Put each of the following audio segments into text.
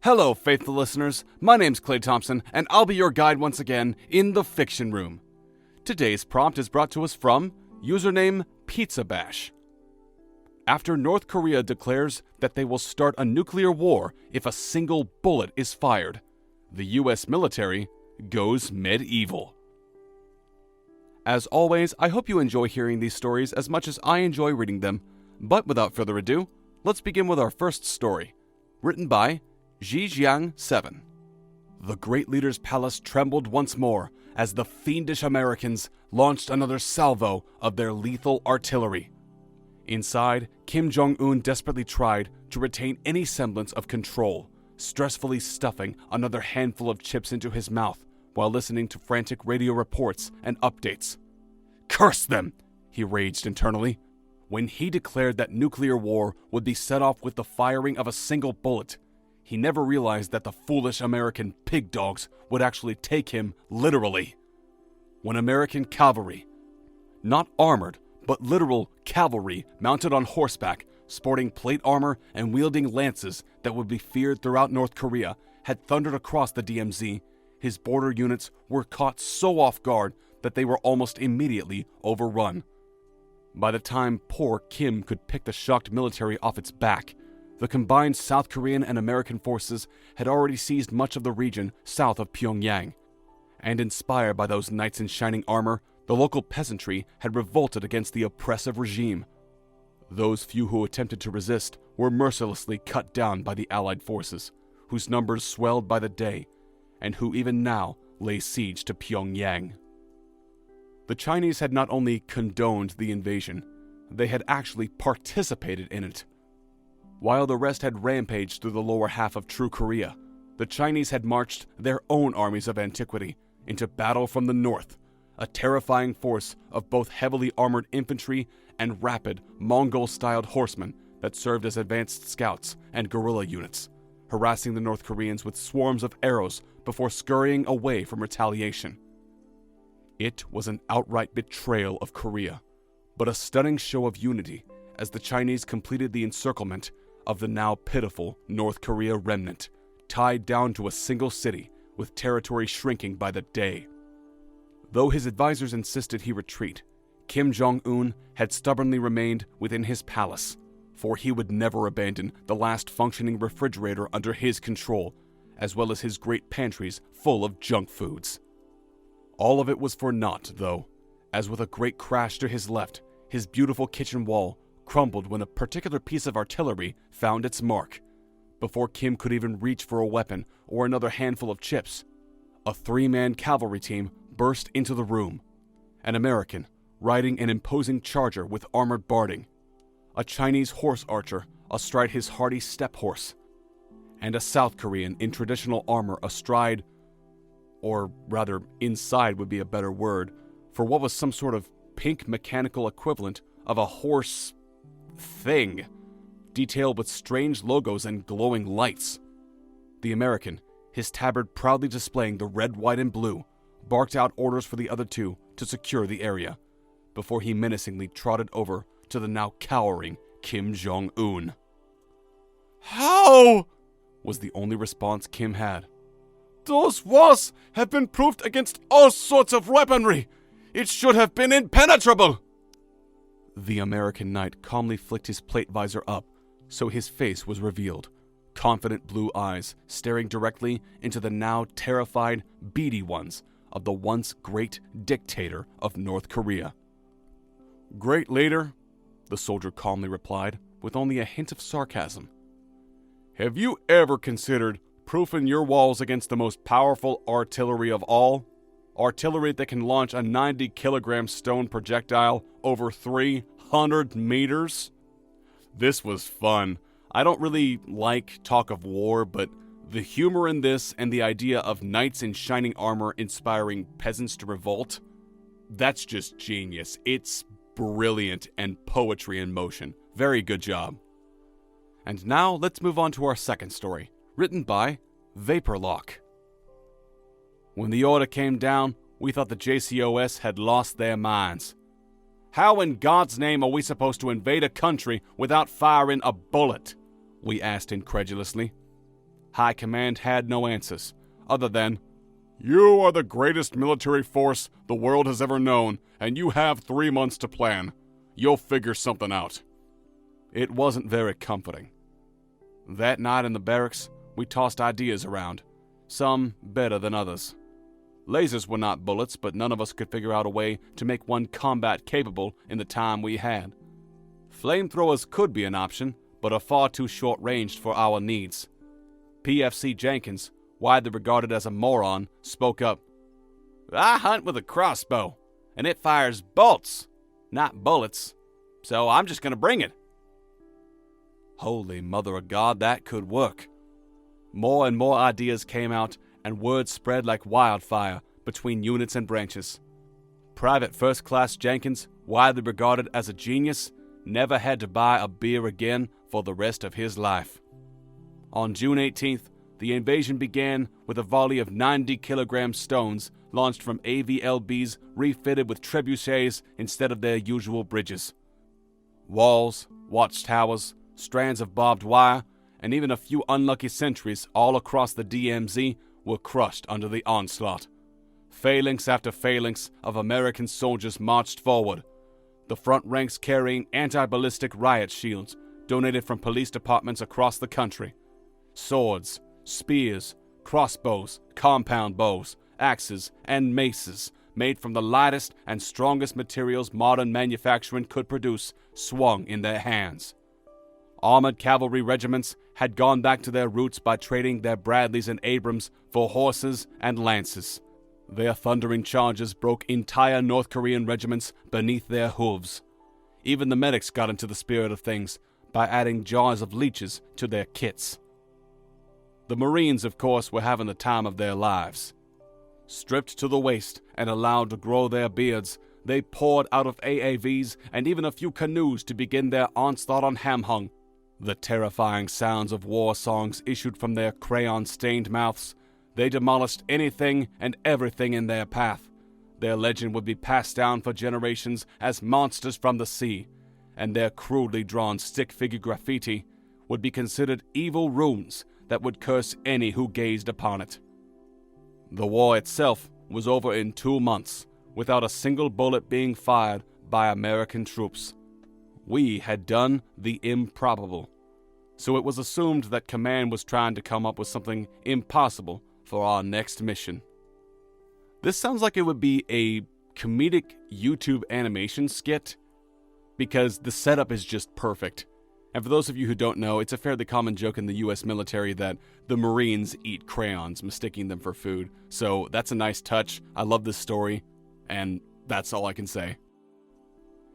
Hello, faithful listeners. My name's Clay Thompson, and I'll be your guide once again in the Fiction Room. Today's prompt is brought to us from username Pizza Bash. After North Korea declares that they will start a nuclear war if a single bullet is fired, the U.S. military goes medieval. As always, I hope you enjoy hearing these stories as much as I enjoy reading them. But without further ado, let's begin with our first story, written by Zhejiang 7. The great leader's palace trembled once more as the fiendish Americans launched another salvo of their lethal artillery. Inside, Kim Jong-un desperately tried to retain any semblance of control, stressfully stuffing another handful of chips into his mouth while listening to frantic radio reports and updates. Curse them, he raged internally. When he declared that nuclear war would be set off with the firing of a single bullet, he never realized that the foolish American pig dogs would actually take him literally. When American cavalry, not armored, but literal cavalry mounted on horseback, sporting plate armor and wielding lances that would be feared throughout North Korea, had thundered across the DMZ, his border units were caught so off guard that they were almost immediately overrun. By the time poor Kim could pick the shocked military off its back, the combined South Korean and American forces had already seized much of the region south of Pyongyang. And inspired by those knights in shining armor, the local peasantry had revolted against the oppressive regime. Those few who attempted to resist were mercilessly cut down by the Allied forces, whose numbers swelled by the day, and who even now lay siege to Pyongyang. The Chinese had not only condoned the invasion, they had actually participated in it. While the rest had rampaged through the lower half of true Korea, the Chinese had marched their own armies of antiquity into battle from the north, a terrifying force of both heavily armored infantry and rapid Mongol-styled horsemen that served as advanced scouts and guerrilla units, harassing the North Koreans with swarms of arrows before scurrying away from retaliation. It was an outright betrayal of Korea, but a stunning show of unity as the Chinese completed the encirclement of the now pitiful North Korea remnant, tied down to a single city with territory shrinking by the day. Though his advisors insisted he retreat, Kim Jong-un had stubbornly remained within his palace, for he would never abandon the last functioning refrigerator under his control, as well as his great pantries full of junk foods. All of it was for naught, though, as with a great crash to his left, his beautiful kitchen wall crumbled when a particular piece of artillery found its mark. Before Kim could even reach for a weapon or another handful of chips, a three-man cavalry team burst into the room. An American, riding an imposing charger with armored barding, a Chinese horse archer astride his hardy steppe horse, and a South Korean in traditional armor astride, or rather inside would be a better word, for what was some sort of pink mechanical equivalent of a horse thing, detailed with strange logos and glowing lights. The American, his tabard proudly displaying the red, white, and blue, barked out orders for the other two to secure the area, before he menacingly trotted over to the now cowering Kim Jong-un. "How?" was the only response Kim had. "Those walls have been proofed against all sorts of weaponry. It should have been impenetrable." The American knight calmly flicked his plate visor up, so his face was revealed, confident blue eyes staring directly into the now terrified, beady ones of the once great dictator of North Korea. "Great leader," the soldier calmly replied, with only a hint of sarcasm. "Have you ever considered proofing your walls against the most powerful artillery of all? Artillery that can launch a 90-kilogram stone projectile over 300 meters? This was fun. I don't really like talk of war, but the humor in this and the idea of knights in shining armor inspiring peasants to revolt, that's just genius. It's brilliant and poetry in motion. Very good job." And now let's move on to our second story, written by Vaporlock. When the order came down, we thought the JCOS had lost their minds. How in God's name are we supposed to invade a country without firing a bullet? We asked incredulously. High Command had no answers, other than, "You are the greatest military force the world has ever known, and you have 3 months to plan. You'll figure something out." It wasn't very comforting. That night in the barracks, we tossed ideas around, some better than others. Lasers were not bullets, but none of us could figure out a way to make one combat capable in the time we had. Flamethrowers could be an option, but are far too short-ranged for our needs. PFC Jenkins, widely regarded as a moron, spoke up. "I hunt with a crossbow, and it fires bolts, not bullets, so I'm just going to bring it." Holy mother of God, that could work. More and more ideas came out, and word spread like wildfire between units and branches. Private First Class Jenkins, widely regarded as a genius, never had to buy a beer again for the rest of his life. On June 18th, the invasion began with a volley of 90-kilogram stones launched from AVLBs refitted with trebuchets instead of their usual bridges. Walls, watchtowers, strands of barbed wire, and even a few unlucky sentries all across the DMZ were crushed under the onslaught. Phalanx after phalanx of American soldiers marched forward, the front ranks carrying anti-ballistic riot shields donated from police departments across the country. Swords, spears, crossbows, compound bows, axes, and maces made from the lightest and strongest materials modern manufacturing could produce swung in their hands. Armored cavalry regiments had gone back to their roots by trading their Bradleys and Abrams for horses and lances. Their thundering charges broke entire North Korean regiments beneath their hooves. Even the medics got into the spirit of things by adding jars of leeches to their kits. The Marines, of course, were having the time of their lives. Stripped to the waist and allowed to grow their beards, they poured out of AAVs and even a few canoes to begin their onslaught on Hamhung. The terrifying sounds of war songs issued from their crayon-stained mouths. They demolished anything and everything in their path. Their legend would be passed down for generations as monsters from the sea, and their crudely drawn stick-figure graffiti would be considered evil runes that would curse any who gazed upon it. The war itself was over in 2 months, without a single bullet being fired by American troops. We had done the improbable, so it was assumed that Command was trying to come up with something impossible for our next mission. This sounds like it would be a comedic YouTube animation skit, because the setup is just perfect. And for those of you who don't know, it's a fairly common joke in the US military that the Marines eat crayons, mistaking them for food. So that's a nice touch. I love this story, and that's all I can say.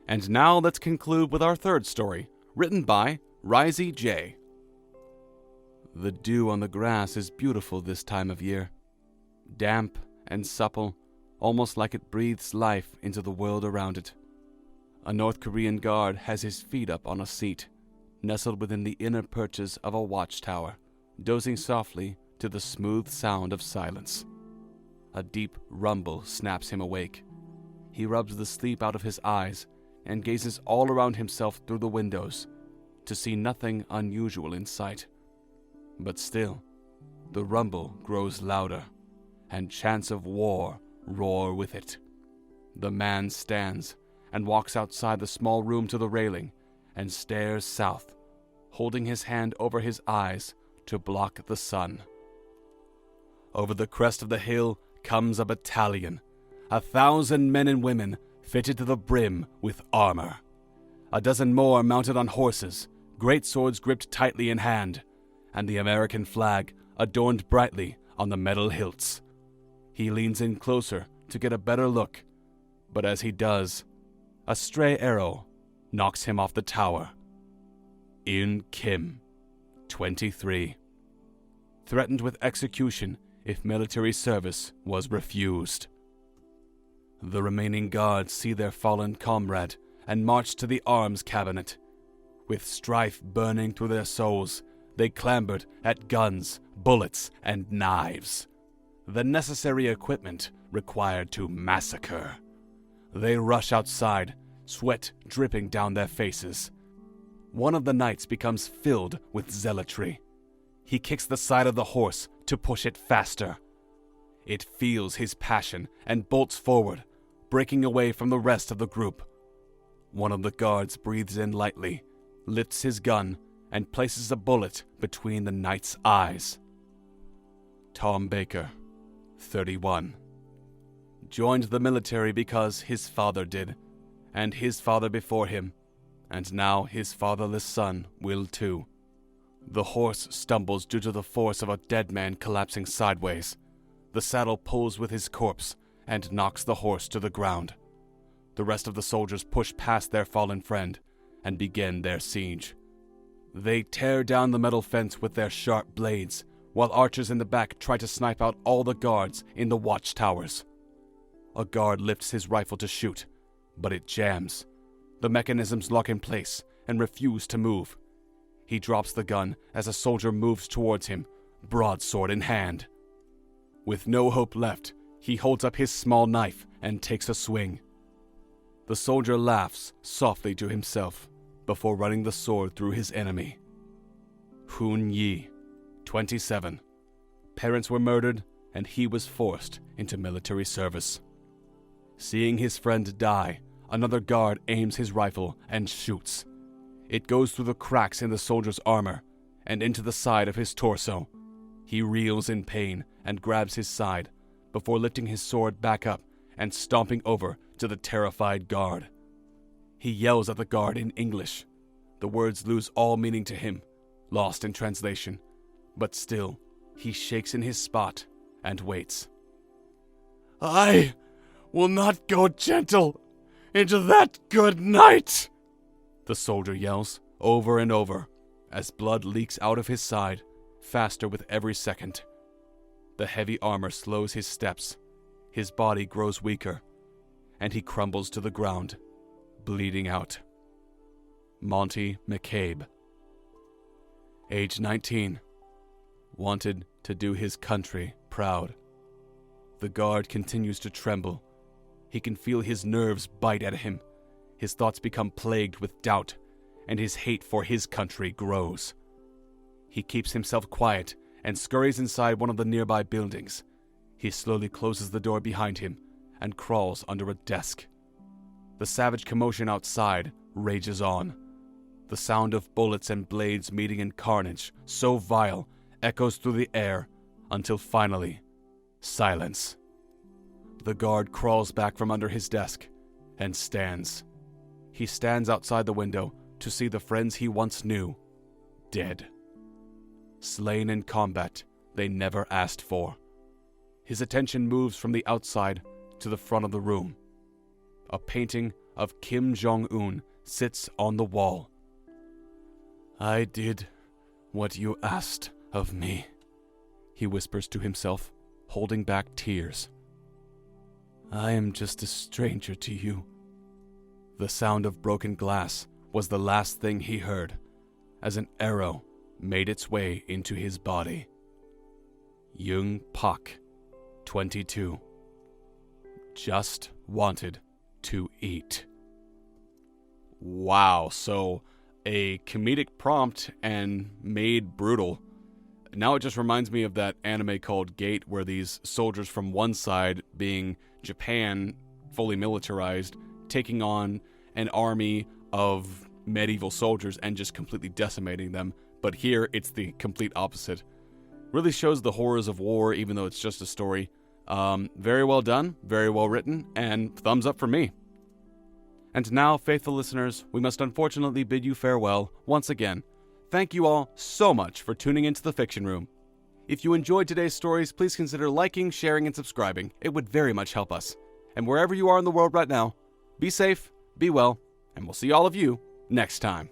And now let's conclude with our third story, written by Risey J. The dew on the grass is beautiful this time of year. Damp and supple, almost like it breathes life into the world around it. A North Korean guard has his feet up on a seat, nestled within the inner perches of a watchtower, dozing softly to the smooth sound of silence. A deep rumble snaps him awake. He rubs the sleep out of his eyes and gazes all around himself through the windows to see nothing unusual in sight. But still, the rumble grows louder, and chants of war roar with it. The man stands and walks outside the small room to the railing and stares south, holding his hand over his eyes to block the sun. Over the crest of the hill comes a battalion, 1,000 men and women fitted to the brim with armor. A dozen more mounted on horses, great swords gripped tightly in hand, and the American flag adorned brightly on the metal hilts. He leans in closer to get a better look, but as he does, a stray arrow knocks him off the tower. In Kim, 23. Threatened with execution if military service was refused. The remaining guards see their fallen comrade and march to the arms cabinet. With strife burning through their souls, they clambered at guns, bullets, and knives, the necessary equipment required to massacre. They rush outside, sweat dripping down their faces. One of the knights becomes filled with zealotry. He kicks the side of the horse to push it faster. It feels his passion and bolts forward, breaking away from the rest of the group. One of the guards breathes in lightly, lifts his gun, and places a bullet between the knight's eyes. Tom Baker, 31. Joined the military because his father did, and his father before him, and now his fatherless son will too. The horse stumbles due to the force of a dead man collapsing sideways. The saddle pulls with his corpse and knocks the horse to the ground. The rest of the soldiers push past their fallen friend and begin their siege. They tear down the metal fence with their sharp blades, while archers in the back try to snipe out all the guards in the watchtowers. A guard lifts his rifle to shoot, but it jams. The mechanisms lock in place and refuse to move. He drops the gun as a soldier moves towards him, broadsword in hand. With no hope left, he holds up his small knife and takes a swing. The soldier laughs softly to himself before running the sword through his enemy. Hoon Yi, 27. Parents were murdered, and he was forced into military service. Seeing his friend die, another guard aims his rifle and shoots. It goes through the cracks in the soldier's armor and into the side of his torso. He reels in pain and grabs his side before lifting his sword back up and stomping over to the terrified guard. He yells at the guard in English. The words lose all meaning to him, lost in translation, but still, he shakes in his spot and waits. "I will not go gentle into that good knight," the soldier yells over and over as blood leaks out of his side, faster with every second. The heavy armor slows his steps, his body grows weaker, and he crumbles to the ground, bleeding out. Monty McCabe, age 19, wanted to do his country proud. The guard continues to tremble. He can feel his nerves bite at him. His thoughts become plagued with doubt, and his hate for his country grows. He keeps himself quiet and scurries inside one of the nearby buildings. He slowly closes the door behind him and crawls under a desk. The savage commotion outside rages on. The sound of bullets and blades meeting in carnage, so vile, echoes through the air until finally, silence. The guard crawls back from under his desk and stands. He stands outside the window to see the friends he once knew dead. Slain in combat they never asked for. His attention moves from the outside to the front of the room. A painting of Kim Jong-un sits on the wall. "I did what you asked of me," he whispers to himself, holding back tears. "I am just a stranger to you." The sound of broken glass was the last thing he heard, as an arrow made its way into his body. Young Pak, 22. Just wanted to eat. Wow, so a comedic prompt and made brutal. Now it just reminds me of that anime called Gate, where these soldiers from one side, being Japan, fully militarized, taking on an army of medieval soldiers and just completely decimating them. But here, it's the complete opposite. Really shows the horrors of war, even though it's just a story. Very well done, very well written, and thumbs up for me. And now, faithful listeners, we must unfortunately bid you farewell once again. Thank you all so much for tuning into the Fiction Room. If you enjoyed today's stories, please consider liking, sharing, and subscribing. It would very much help us. And wherever you are in the world right now, be safe, be well, and we'll see all of you next time.